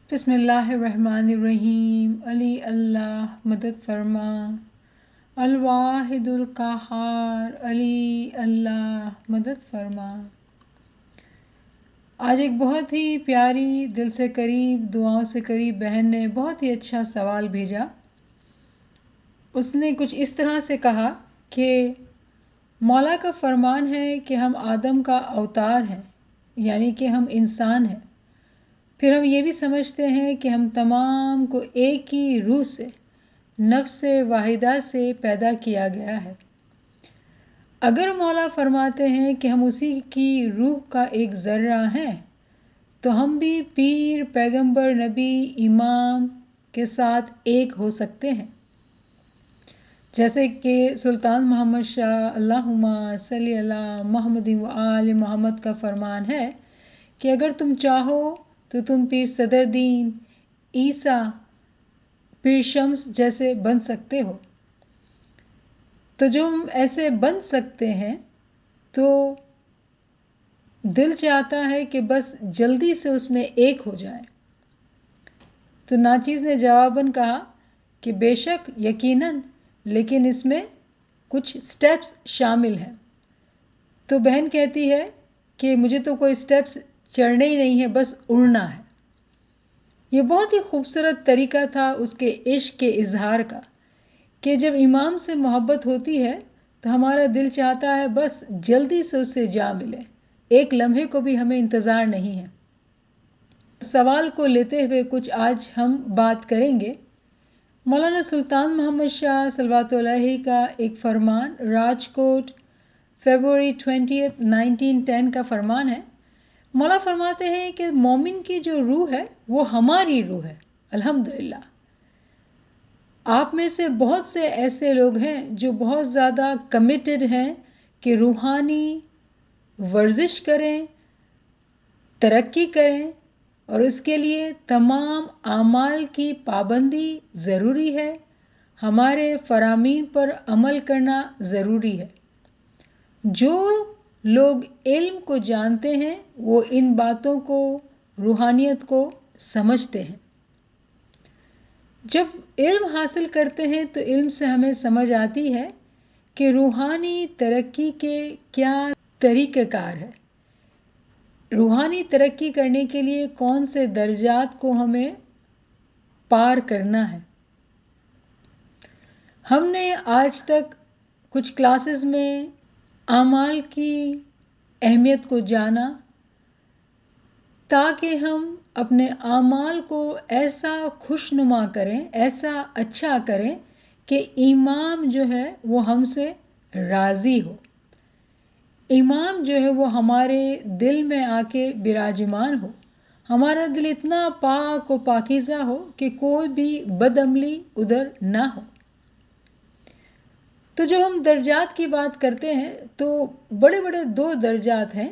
بسم اللہ الرحمن الرحیم علی اللہ مدد فرما، الواحد القہار علی اللہ مدد فرما۔ آج ایک بہت ہی پیاری، دل سے قریب، دعاؤں سے قریب بہن نے بہت ہی اچھا سوال بھیجا۔ اس نے کچھ اس طرح سے کہا کہ مولا کا فرمان ہے کہ ہم آدم کا اوتار ہیں، یعنی کہ ہم انسان ہیں۔ پھر ہم یہ بھی سمجھتے ہیں کہ ہم تمام کو ایک ہی روح سے، نفس واحدہ سے پیدا کیا گیا ہے۔ اگر مولا فرماتے ہیں کہ ہم اسی کی روح کا ایک ذرہ ہیں، تو ہم بھی پیر، پیغمبر، نبی، امام کے ساتھ ایک ہو سکتے ہیں۔ جیسے کہ سلطان محمد شاہ اللہم صلی اللہ محمد و آل محمد کا فرمان ہے کہ اگر تم چاہو تو تم پیر صدر دین، عیسیٰ، پیر شمس جیسے بن سکتے ہو۔ تو جو ہم ایسے بن سکتے ہیں تو دل چاہتا ہے کہ بس جلدی سے اس میں ایک ہو جائے۔ تو ناچیز نے جواباً کہا کہ بے شک، یقیناً، لیکن اس میں کچھ سٹیپس شامل ہیں۔ تو بہن کہتی ہے کہ مجھے تو کوئی سٹیپس چڑھنے ہی نہیں ہے، بس اڑنا ہے۔ یہ بہت ہی خوبصورت طریقہ تھا اس کے عشق کے اظہار کا، کہ جب امام سے محبت ہوتی ہے تو ہمارا دل چاہتا ہے بس جلدی سے اس سے جا ملے، ایک لمحے کو بھی ہمیں انتظار نہیں ہے۔ سوال کو لیتے ہوئے کچھ آج ہم بات کریں گے۔ مولانا سلطان محمد شاہ صلوات علیہ کا ایک فرمان، راجکوٹ، فیبروری 20، 1910 کا فرمان ہے۔ مولا فرماتے ہیں کہ مومن کی جو روح ہے وہ ہماری روح ہے۔ الحمدللہ، آپ میں سے بہت سے ایسے لوگ ہیں جو بہت زیادہ کمیٹڈ ہیں کہ روحانی ورزش کریں، ترقی کریں، اور اس کے لیے تمام اعمال کی پابندی ضروری ہے، ہمارے فرامین پر عمل کرنا ضروری ہے۔ جو لوگ علم کو جانتے ہیں وہ ان باتوں کو، روحانیت کو سمجھتے ہیں۔ جب علم حاصل کرتے ہیں تو علم سے ہمیں سمجھ آتی ہے کہ روحانی ترقی کے کیا طریقہ کار ہے، روحانی ترقی کرنے کے لیے کون سے درجات کو ہمیں پار کرنا ہے۔ ہم نے آج تک کچھ کلاسز میں اعمال کی اہمیت کو جانا، تاکہ ہم اپنے اعمال کو ایسا خوشنما کریں، ایسا اچھا کریں کہ امام جو ہے وہ ہم سے راضی ہو، امام جو ہے وہ ہمارے دل میں آ کے براجمان ہو، ہمارا دل اتنا پاک و پاکیزہ ہو کہ کوئی بھی بدعملی ادھر نہ ہو۔ تو جب ہم درجات کی بات کرتے ہیں تو بڑے بڑے 2 درجات ہیں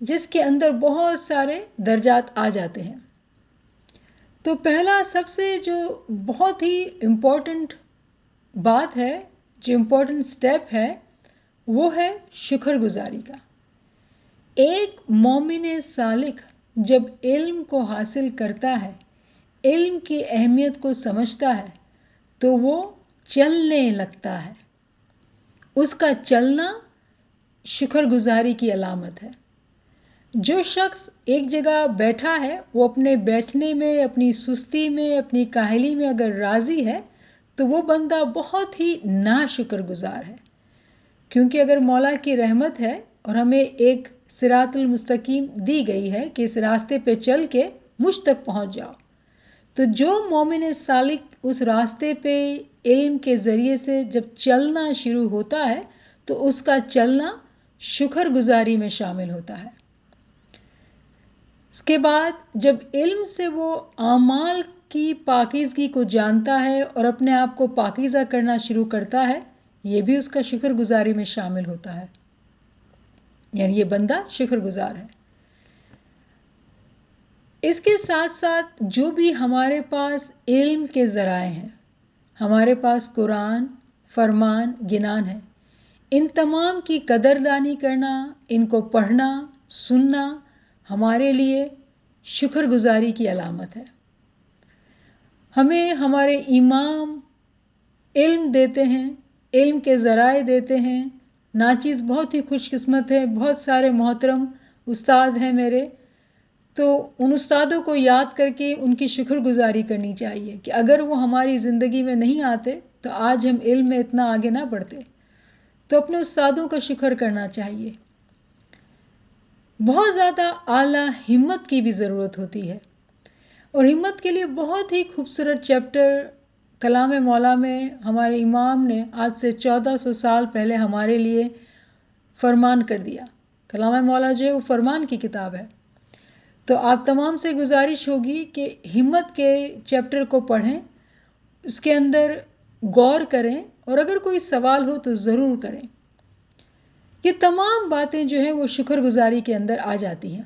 جس کے اندر بہت سارے درجات آ جاتے ہیں۔ تو پہلا، سب سے جو بہت ہی امپورٹنٹ بات ہے، جو امپورٹنٹ سٹیپ ہے، وہ ہے شکر گزاری کا۔ ایک مومن سالک جب علم کو حاصل کرتا ہے، علم کی اہمیت کو سمجھتا ہے، تو وہ چلنے لگتا ہے۔ اس کا چلنا شکر گزاری کی علامت ہے۔ جو شخص ایک جگہ بیٹھا ہے، وہ اپنے بیٹھنے میں، اپنی سستی میں، اپنی کاہلی میں اگر راضی ہے تو وہ بندہ بہت ہی ناشکر گزار ہے۔ کیونکہ اگر مولا کی رحمت ہے اور ہمیں ایک صراط المستقیم دی گئی ہے کہ اس راستے پہ چل کے مجھ تک پہنچ جاؤ، تو جو مومن سالک اس راستے پہ علم کے ذریعے سے جب چلنا شروع ہوتا ہے تو اس کا چلنا شکر گزاری میں شامل ہوتا ہے۔ اس کے بعد جب علم سے وہ اعمال کی پاکیزگی کو جانتا ہے اور اپنے آپ کو پاکیزہ کرنا شروع کرتا ہے، یہ بھی اس کا شکر گزاری میں شامل ہوتا ہے، یعنی یہ بندہ شکر گزار ہے۔ اس کے ساتھ ساتھ جو بھی ہمارے پاس علم کے ذرائع ہیں، ہمارے پاس قرآن، فرمان، گنان ہے، ان تمام کی قدردانی کرنا، ان کو پڑھنا، سننا ہمارے لیے شکر گزاری کی علامت ہے۔ ہمیں ہمارے امام علم دیتے ہیں، علم کے ذرائع دیتے ہیں۔ ناچیز بہت ہی خوش قسمت ہے، بہت سارے محترم استاد ہیں میرے، تو ان استادوں کو یاد کر کے ان کی شکر گزاری کرنی چاہیے کہ اگر وہ ہماری زندگی میں نہیں آتے تو آج ہم علم میں اتنا آگے نہ بڑھتے۔ تو اپنے استادوں کا شکر کرنا چاہیے۔ بہت زیادہ اعلیٰ ہمت کی بھی ضرورت ہوتی ہے، اور ہمت کے لیے بہت ہی خوبصورت چیپٹر کلام مولا میں ہمارے امام نے آج سے 1400 سال پہلے ہمارے لیے فرمان کر دیا۔ کلام مولا جو ہے وہ فرمان کی کتاب ہے، تو آپ تمام سے گزارش ہوگی کہ ہمت کے چیپٹر کو پڑھیں، اس کے اندر غور کریں، اور اگر کوئی سوال ہو تو ضرور کریں۔ یہ تمام باتیں جو ہیں وہ شکر گزاری کے اندر آ جاتی ہیں۔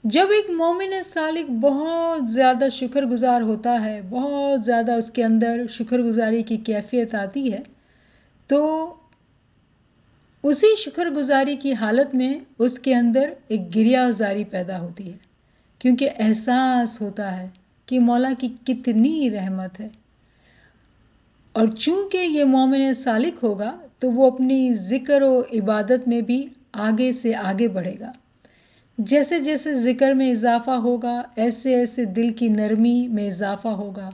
جب ایک مومن صالح بہت زیادہ شکر گزار ہوتا ہے، بہت زیادہ اس کے اندر شکر گزاری کی کیفیت آتی ہے، تو اسی شکر گزاری کی حالت میں اس کے اندر ایک گریہ زاری پیدا ہوتی ہے، کیونکہ احساس ہوتا ہے کہ مولا کی کتنی رحمت ہے۔ اور چونکہ یہ مومن صالح ہوگا تو وہ اپنی ذکر و عبادت میں بھی آگے سے آگے بڑھے گا۔ جیسے جیسے ذکر میں اضافہ ہوگا، ایسے ایسے دل کی نرمی میں اضافہ ہوگا،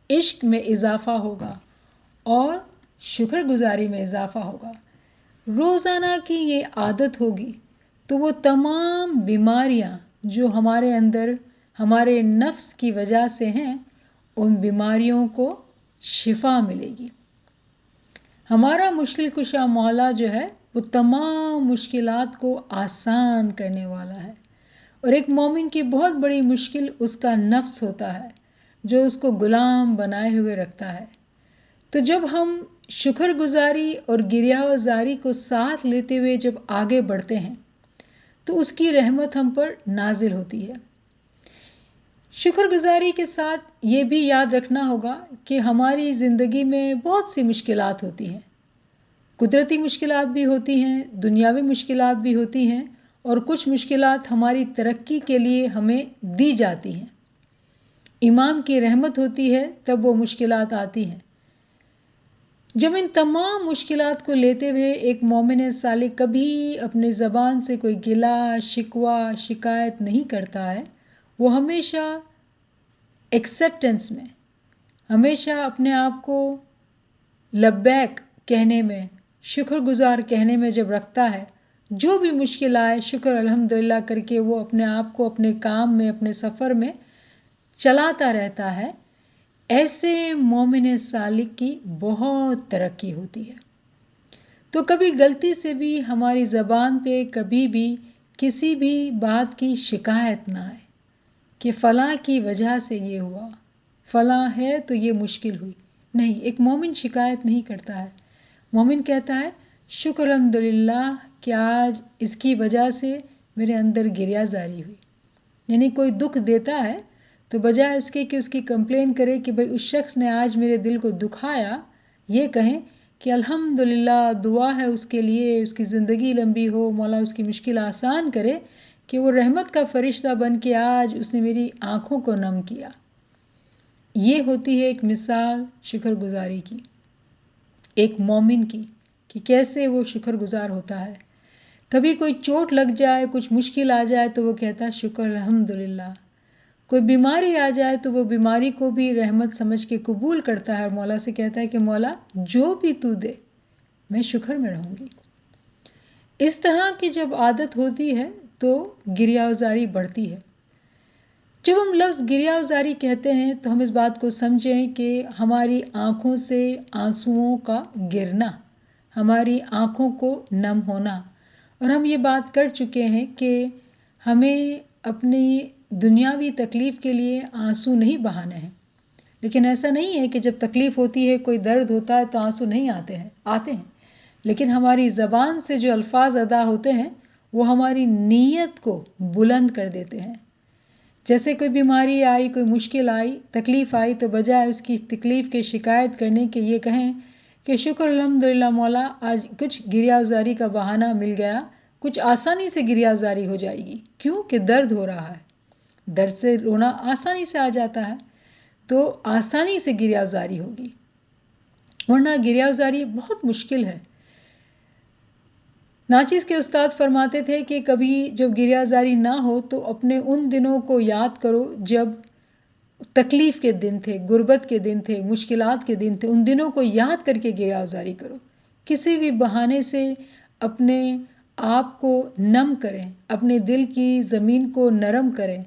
عشق میں اضافہ ہوگا، اور شکر گزاری میں اضافہ ہوگا۔ روزانہ کی یہ عادت ہوگی تو وہ تمام بیماریاں جو ہمارے اندر ہمارے نفس کی وجہ سے ہیں، ان بیماریوں کو شفا ملے گی۔ ہمارا مشکل کشا مولا جو ہے وہ تمام مشکلات کو آسان کرنے والا ہے، اور ایک مومن کی بہت بڑی مشکل اس کا نفس ہوتا ہے جو اس کو غلام بنائے ہوئے رکھتا ہے۔ تو جب ہم شکر گزاری اور گریہ زاری کو ساتھ لیتے ہوئے جب آگے بڑھتے ہیں تو اس کی رحمت ہم پر نازل ہوتی ہے۔ شکر گزاری کے ساتھ یہ بھی یاد رکھنا ہوگا کہ ہماری زندگی میں بہت سی مشکلات ہوتی ہیں، قدرتی مشکلات بھی ہوتی ہیں، دنیاوی مشکلات بھی ہوتی ہیں، اور کچھ مشکلات ہماری ترقی کے لیے ہمیں دی جاتی ہیں۔ امام کی رحمت ہوتی ہے تب وہ مشکلات آتی ہیں۔ جب ان تمام مشکلات کو لیتے ہوئے ایک مومن صالح کبھی اپنے زبان سے کوئی گلہ شکوہ شکایت نہیں کرتا ہے، وہ ہمیشہ ایکسیپٹنس میں، ہمیشہ اپنے آپ کو لبیک کہنے میں، شکر گزار کہنے میں جب رکھتا ہے، جو بھی مشکل آئے شکر الحمدللہ کر کے وہ اپنے آپ کو اپنے کام میں، اپنے سفر میں چلاتا رہتا ہے، ایسے مومن صالح کی بہت ترقی ہوتی ہے۔ تو کبھی غلطی سے بھی ہماری زبان پہ کبھی بھی کسی بھی بات کی شکایت نہ آئے کہ فلاں کی وجہ سے یہ ہوا، فلاں ہے تو یہ مشکل ہوئی۔ نہیں، ایک مومن شکایت نہیں کرتا ہے، مومن کہتا ہے شکر الحمدللہ کہ آج اس کی وجہ سے میرے اندر گریہ زاری ہوئی۔ یعنی کوئی دکھ دیتا ہے تو بجائے اس کے کہ اس کی کمپلین کرے کہ بھئی اس شخص نے آج میرے دل کو دکھایا، یہ کہیں کہ الحمدللہ دعا ہے اس کے لیے، اس کی زندگی لمبی ہو، مولا اس کی مشکل آسان کرے کہ وہ رحمت کا فرشتہ بن کے آج اس نے میری آنکھوں کو نم کیا۔ یہ ہوتی ہے ایک مثال شکر گزاری کی، ایک مومن کی، کہ کیسے وہ شکر گزار ہوتا ہے۔ کبھی کوئی چوٹ لگ جائے، کچھ مشکل آ جائے تو وہ کہتا ہے شکر الحمدللہ۔ کوئی بیماری آ جائے تو وہ بیماری کو بھی رحمت سمجھ کے قبول کرتا ہے، اور مولا سے کہتا ہے کہ مولا جو بھی تو دے میں شکر میں رہوں گی۔ اس طرح کی جب عادت ہوتی ہے تو گریہ زاری بڑھتی ہے۔ جب ہم لفظ گریہ زاری کہتے ہیں تو ہم اس بات کو سمجھیں کہ ہماری آنکھوں سے آنسوؤں کا گرنا، ہماری آنکھوں کو نم ہونا، اور ہم یہ بات کر چکے ہیں کہ ہمیں اپنی دنیاوی تکلیف کے لیے آنسو نہیں بہانے ہیں۔ لیکن ایسا نہیں ہے کہ جب تکلیف ہوتی ہے، کوئی درد ہوتا ہے تو آنسو نہیں آتے ہیں، لیکن ہماری زبان سے جو الفاظ ادا ہوتے ہیں وہ ہماری نیت کو بلند کر دیتے ہیں۔ جیسے کوئی بیماری آئی، کوئی مشکل آئی، تکلیف آئی، تو بجائے اس کی تکلیف کی شکایت کرنے کے یہ کہیں کہ شکر الحمدللہ مولا آج کچھ گریہ زاری کا بہانہ مل گیا، کچھ آسانی سے گریہ زاری ہو جائے گی، کیوں کہ درد ہو رہا ہے۔ درد سے رونا آسانی سے آ جاتا ہے تو آسانی سے گریہ زاری ہوگی، ورنہ گریہ زاری بہت مشکل ہے۔ ناچیز کے استاد فرماتے تھے کہ کبھی جب گریہ زاری نہ ہو تو اپنے ان دنوں کو یاد کرو جب تکلیف کے دن تھے، غربت کے دن تھے، مشکلات کے دن تھے، ان دنوں کو یاد کر کے گریہ زاری کرو۔ کسی بھی بہانے سے اپنے آپ کو نم کریں، اپنے دل کی زمین کو نرم کریں،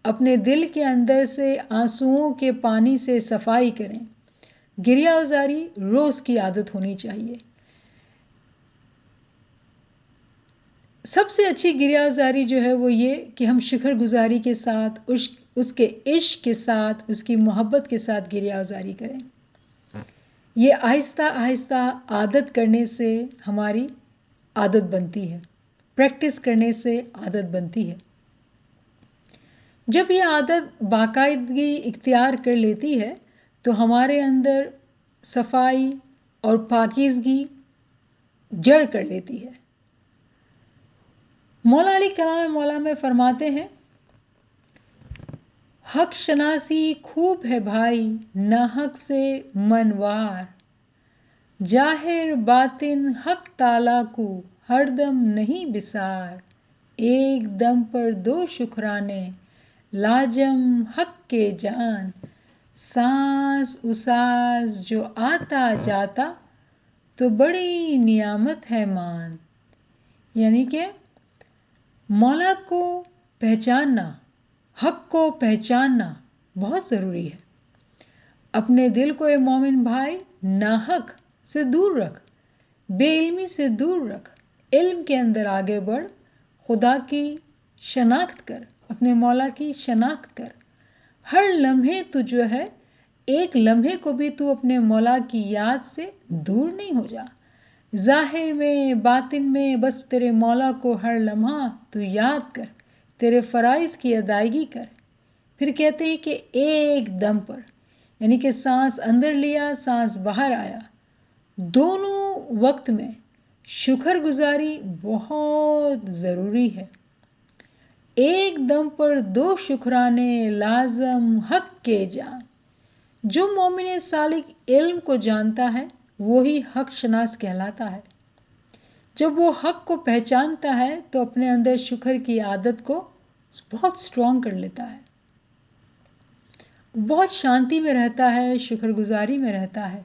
اپنے دل کے اندر سے آنسوؤں کے پانی سے صفائی کریں۔ گریہ زاری روز کی عادت ہونی چاہیے۔ سب سے اچھی گریہ زاری جو ہے وہ یہ کہ ہم شکر گزاری کے ساتھ، اس کے عشق کے ساتھ، اس کی محبت کے ساتھ گریہ زاری کریں۔ یہ آہستہ آہستہ عادت کرنے سے ہماری عادت بنتی ہے، پریکٹس کرنے سے عادت بنتی ہے۔ جب یہ عادت باقاعدگی اختیار کر لیتی ہے تو ہمارے اندر صفائی اور پاکیزگی جڑ کر لیتی ہے۔ مولا علی کلام مولا میں فرماتے ہیں، حق شناسی خوب ہے بھائی، ناحق سے منوار، ظاہر باطن حق تعالیٰ کو ہر دم نہیں بسار، ایک دم پر دو شکرانے لاجم حق کے جان، سانس اساس جو آتا جاتا تو بڑی نعمت ہے مان۔ یعنی کہ مولا کو پہچاننا، حق کو پہچاننا بہت ضروری ہے۔ اپنے دل کو اے مومن بھائی ناحق سے دور رکھ، بے علمی سے دور رکھ، علم کے اندر آگے بڑھ، خدا کی شناخت کر، اپنے مولا کی شناخت کر۔ ہر لمحے تو جو ہے، ایک لمحے کو بھی تو اپنے مولا کی یاد سے دور نہیں ہو جا۔ ظاہر میں باطن میں بس تیرے مولا کو ہر لمحہ تو یاد کر، تیرے فرائض کی ادائیگی کر۔ پھر کہتے ہیں کہ ایک دم پر، یعنی کہ سانس اندر لیا، سانس باہر آیا، دونوں وقت میں شکر گزاری بہت ضروری ہے۔ ایک دم پر دو شکرانے لازم حق کے جان۔ جو مومن سالک علم کو جانتا ہے وہی حق شناس کہلاتا ہے۔ جب وہ حق کو پہچانتا ہے تو اپنے اندر شکر کی عادت کو بہت اسٹرانگ کر لیتا ہے، بہت شانتی میں رہتا ہے، شکر گزاری میں رہتا ہے۔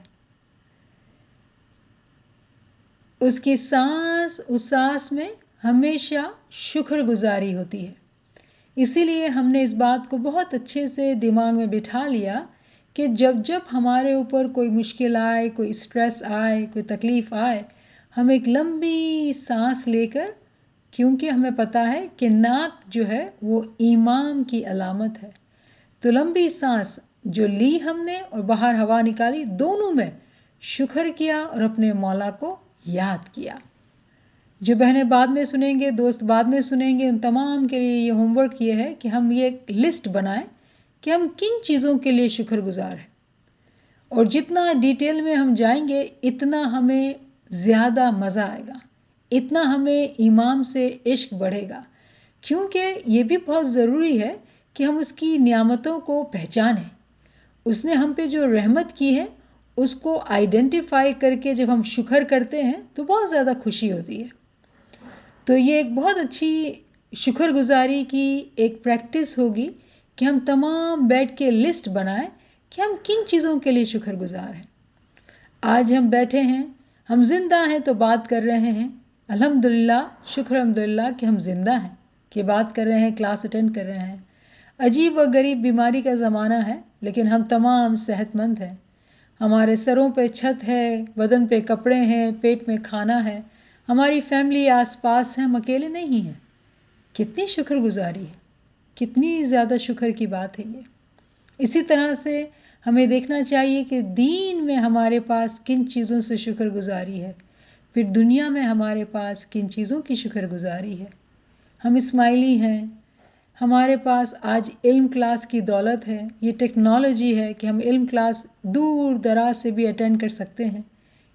اس کی سانس اس سانس میں ہمیشہ شکر گزاری ہوتی ہے۔ اسی لیے ہم نے اس بات کو بہت اچھے سے دماغ میں بٹھا لیا کہ جب جب ہمارے اوپر کوئی مشکل آئے، کوئی اسٹریس آئے، کوئی تکلیف آئے، ہم ایک لمبی سانس لے کر، کیونکہ ہمیں پتہ ہے کہ ناک جو ہے وہ ایمان کی علامت ہے، تو لمبی سانس جو لی ہم نے اور باہر ہوا نکالی، دونوں میں شکر کیا اور اپنے مولا کو یاد کیا۔ جو بہنیں بعد میں سنیں گے، دوست بعد میں سنیں گے، ان تمام کے لیے یہ ہوم ورک یہ ہے کہ ہم یہ لسٹ بنائیں کہ ہم کن چیزوں کے لیے شکر گزار ہیں، اور جتنا ڈیٹیل میں ہم جائیں گے اتنا ہمیں زیادہ مزہ آئے گا، اتنا ہمیں ایمان سے عشق بڑھے گا، کیونکہ یہ بھی بہت ضروری ہے کہ ہم اس کی نعمتوں کو پہچانیں۔ اس نے ہم پہ جو رحمت کی ہے اس کو آئیڈینٹیفائی کر کے جب ہم شکر کرتے ہیں تو بہت زیادہ خوشی ہوتی ہے۔ تو یہ ایک بہت اچھی شکر گزاری کی ایک پریکٹس ہوگی کہ ہم تمام بیٹھ کے لسٹ بنائیں کہ ہم کن چیزوں کے لیے شکر گزار ہیں۔ آج ہم بیٹھے ہیں، ہم زندہ ہیں تو بات کر رہے ہیں، الحمدللہ، شکر الحمدللہ کہ ہم زندہ ہیں، کہ بات کر رہے ہیں، کلاس اٹینڈ کر رہے ہیں۔ عجیب و غریب بیماری کا زمانہ ہے لیکن ہم تمام صحت مند ہیں، ہمارے سروں پہ چھت ہے، بدن پہ کپڑے ہیں، پیٹ میں کھانا ہے، ہماری فیملی آس پاس ہے، ہم اکیلے نہیں ہیں۔ کتنی شکر گزاری ہے، کتنی زیادہ شکر کی بات ہے یہ۔ اسی طرح سے ہمیں دیکھنا چاہیے کہ دین میں ہمارے پاس کن چیزوں سے شکر گزاری ہے، پھر دنیا میں ہمارے پاس کن چیزوں کی شکر گزاری ہے۔ ہم اسماعیلی ہیں، ہمارے پاس آج علم کلاس کی دولت ہے، یہ ٹیکنالوجی ہے کہ ہم علم کلاس دور دراز سے بھی اٹینڈ کر سکتے ہیں،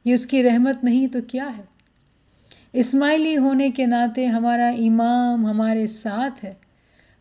یہ اس کی رحمت نہیں تو کیا ہے۔ اسماعیلی ہونے کے ناطے ہمارا امام ہمارے ساتھ ہے،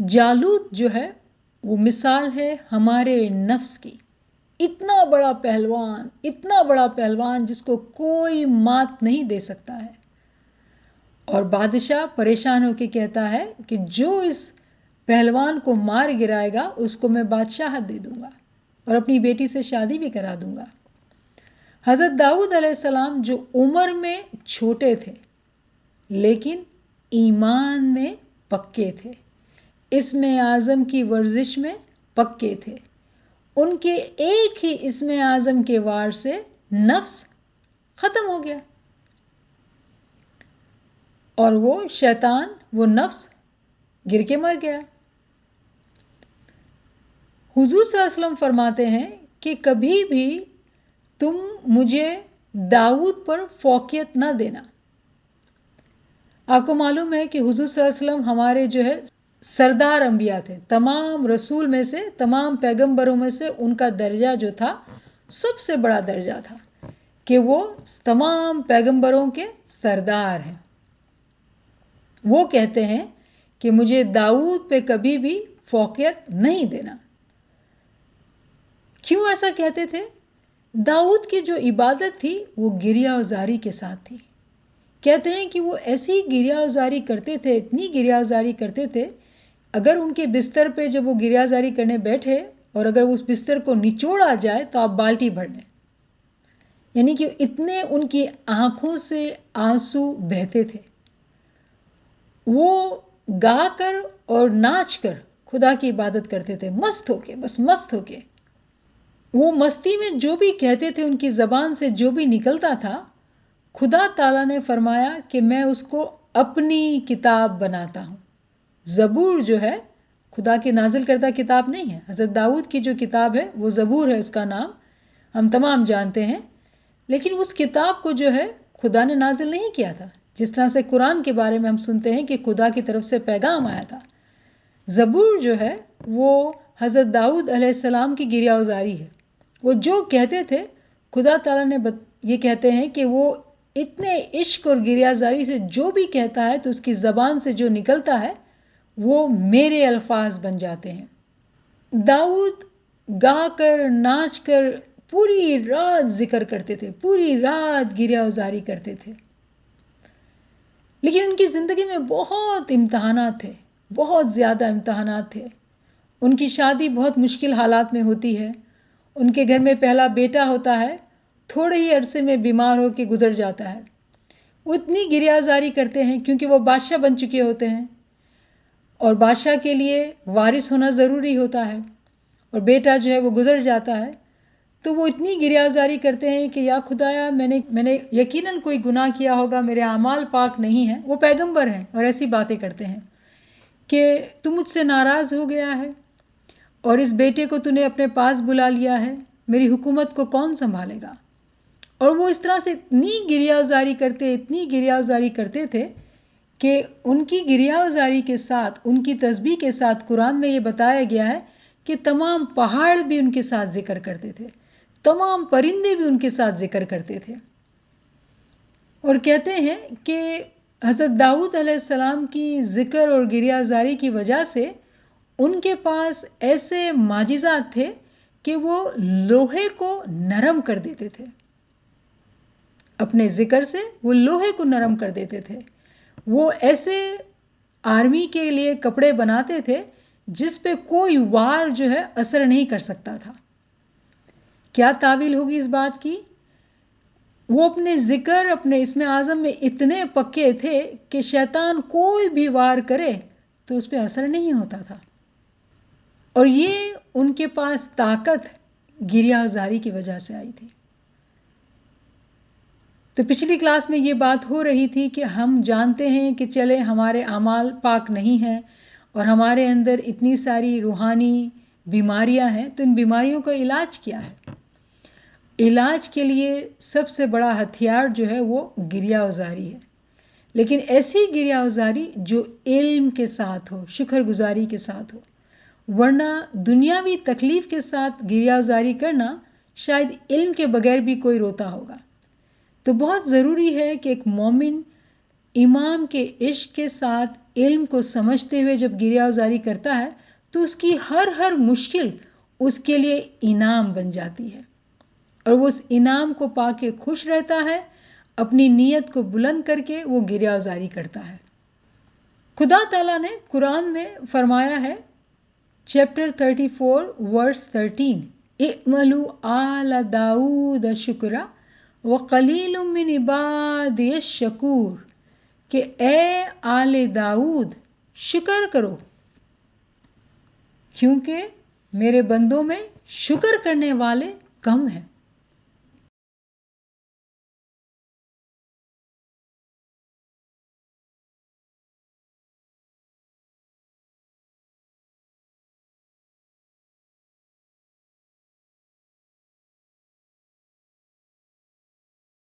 جالوت جو ہے وہ مثال ہے ہمارے نفس کی. اتنا بڑا پہلوان جس کو کوئی مات نہیں دے سکتا ہے. اور بادشاہ پریشان ہو کے کہتا ہے کہ جو اس پہلوان کو مار گرائے گا اس کو میں بادشاہت دے دوں گا اور اپنی بیٹی سے شادی بھی کرا دوں گا. حضرت داؤد علیہ السلام جو عمر میں چھوٹے تھے لیکن ایمان میں پکے تھے، اسم اعظم کی ورزش میں پکے تھے. ان کے ایک ہی اسم اعظم کے وار سے نفس ختم ہو گیا اور وہ شیطان، وہ نفس گر کے مر گیا. حضور صلی اللہ علیہ وسلم فرماتے ہیں کہ کبھی بھی تم مجھے داؤد پر فوقیت نہ دینا. آپ کو معلوم ہے کہ حضور صلی اللہ علیہ وسلم ہمارے جو ہے سردار انبیاء تھے. تمام رسول میں سے، تمام پیغمبروں میں سے ان کا درجہ جو تھا سب سے بڑا درجہ تھا کہ وہ تمام پیغمبروں کے سردار ہیں. وہ کہتے ہیں کہ مجھے داؤد پہ کبھی بھی فوقیت نہیں دینا. کیوں ایسا کہتے تھے؟ داؤد کی جو عبادت تھی وہ گریہ وزاری کے ساتھ تھی. کہتے ہیں کہ وہ ایسی گریہ وزاری کرتے تھے، اتنی گریہ وزاری کرتے تھے، اگر ان کے بستر پہ جب وہ گریہ وزاری کرنے بیٹھے اور اگر اس بستر کو نچوڑا جائے تو آپ بالٹی بھر لیں. یعنی کہ اتنے ان کی آنکھوں سے آنسو بہتے تھے. وہ گا کر اور ناچ کر خدا کی عبادت کرتے تھے، مست ہو کے، بس مست ہو کے. وہ مستی میں جو بھی کہتے تھے، ان کی زبان سے جو بھی نکلتا تھا، خدا تعالیٰ نے فرمایا کہ میں اس کو اپنی کتاب بناتا ہوں. زبور جو ہے خدا کی نازل کردہ کتاب نہیں ہے. حضرت داؤد کی جو کتاب ہے وہ زبور ہے، اس کا نام ہم تمام جانتے ہیں. لیکن اس کتاب کو جو ہے خدا نے نازل نہیں کیا تھا. جس طرح سے قرآن کے بارے میں ہم سنتے ہیں کہ خدا کی طرف سے پیغام آیا تھا. زبور جو ہے وہ حضرت داؤد علیہ السلام کی گریہ وزاری ہے. وہ جو کہتے تھے، خدا تعالیٰ نے یہ کہتے ہیں کہ وہ اتنے عشق اور گریہ زاری سے جو بھی کہتا ہے تو اس کی زبان سے جو نکلتا ہے وہ میرے الفاظ بن جاتے ہیں. داؤد گا کر ناچ کر پوری رات ذکر کرتے تھے، پوری رات گریہ وزاری کرتے تھے. لیکن ان کی زندگی میں بہت امتحانات تھے، بہت زیادہ امتحانات تھے. ان کی شادی بہت مشکل حالات میں ہوتی ہے. ان کے گھر میں پہلا بیٹا ہوتا ہے، تھوڑے ہی عرصے میں بیمار ہو کے گزر جاتا ہے. وہ اتنی گریہ وزاری کرتے ہیں کیونکہ وہ بادشاہ بن چکے ہوتے ہیں اور بادشاہ کے لیے وارث ہونا ضروری ہوتا ہے، اور بیٹا جو ہے وہ گزر جاتا ہے. تو وہ اتنی گریہ وزاری کرتے ہیں کہ یا خدایا میں نے یقیناً کوئی گناہ کیا ہوگا، میرے اعمال پاک نہیں ہیں. وہ پیغمبر ہیں اور ایسی باتیں کرتے ہیں کہ تو مجھ سے ناراض ہو گیا ہے اور اس بیٹے کو تو نے اپنے پاس بلا لیا ہے، میری حکومت کو کون سنبھالے گا. اور وہ اس طرح سے اتنی گریہ وزاری کرتے تھے کہ ان کی گریہ وزاری کے ساتھ، ان کی تسبیح کے ساتھ قرآن میں یہ بتایا گیا ہے کہ تمام پہاڑ بھی ان کے ساتھ ذکر کرتے تھے، تمام پرندے بھی ان کے ساتھ ذکر کرتے تھے. اور کہتے ہیں کہ حضرت داؤد علیہ السلام کی ذکر اور گریہ وزاری کی وجہ سے ان کے پاس ایسے معجزات تھے کہ وہ لوہے کو نرم کر دیتے تھے. اپنے ذکر سے وہ لوہے کو نرم کر دیتے تھے. وہ ایسے آرمی کے لیے کپڑے بناتے تھے جس پہ کوئی وار جو ہے اثر نہیں کر سکتا تھا. کیا تعویل ہوگی اس بات کی؟ وہ اپنے ذکر، اپنے اسم اعظم میں اتنے پکے تھے کہ شیطان کوئی بھی وار کرے تو اس پہ اثر نہیں ہوتا تھا. اور یہ ان کے پاس طاقت گریہ وزاری کی وجہ سے آئی تھی. تو پچھلی کلاس میں یہ بات ہو رہی تھی کہ ہم جانتے ہیں کہ چلے ہمارے اعمال پاک نہیں ہیں اور ہمارے اندر اتنی ساری روحانی بیماریاں ہیں، تو ان بیماریوں کا علاج کیا ہے؟ علاج کے لیے سب سے بڑا ہتھیار جو ہے وہ گریہ وزاری ہے. لیکن ایسی گریہ وزاری جو علم کے ساتھ ہو، شکر گزاری کے ساتھ ہو. ورنہ دنیاوی تکلیف کے ساتھ گریہ وزاری کرنا شاید علم کے بغیر بھی کوئی روتا ہوگا. تو بہت ضروری ہے کہ ایک مومن امام کے عشق کے ساتھ علم کو سمجھتے ہوئے جب گریہ ازاری کرتا ہے تو اس کی ہر مشکل اس کے لیے انعام بن جاتی ہے اور وہ اس انعام کو پا کے خوش رہتا ہے. اپنی نیت کو بلند کر کے وہ گریہ ازاری کرتا ہے. خدا تعالیٰ نے قرآن میں فرمایا ہے چیپٹر 34 ورس 13 اعملوا آل داؤد شکرا وقلیل من عبادی الشکور کہ اے آل داؤد شکر کرو کیونکہ میرے بندوں میں شکر کرنے والے کم ہیں.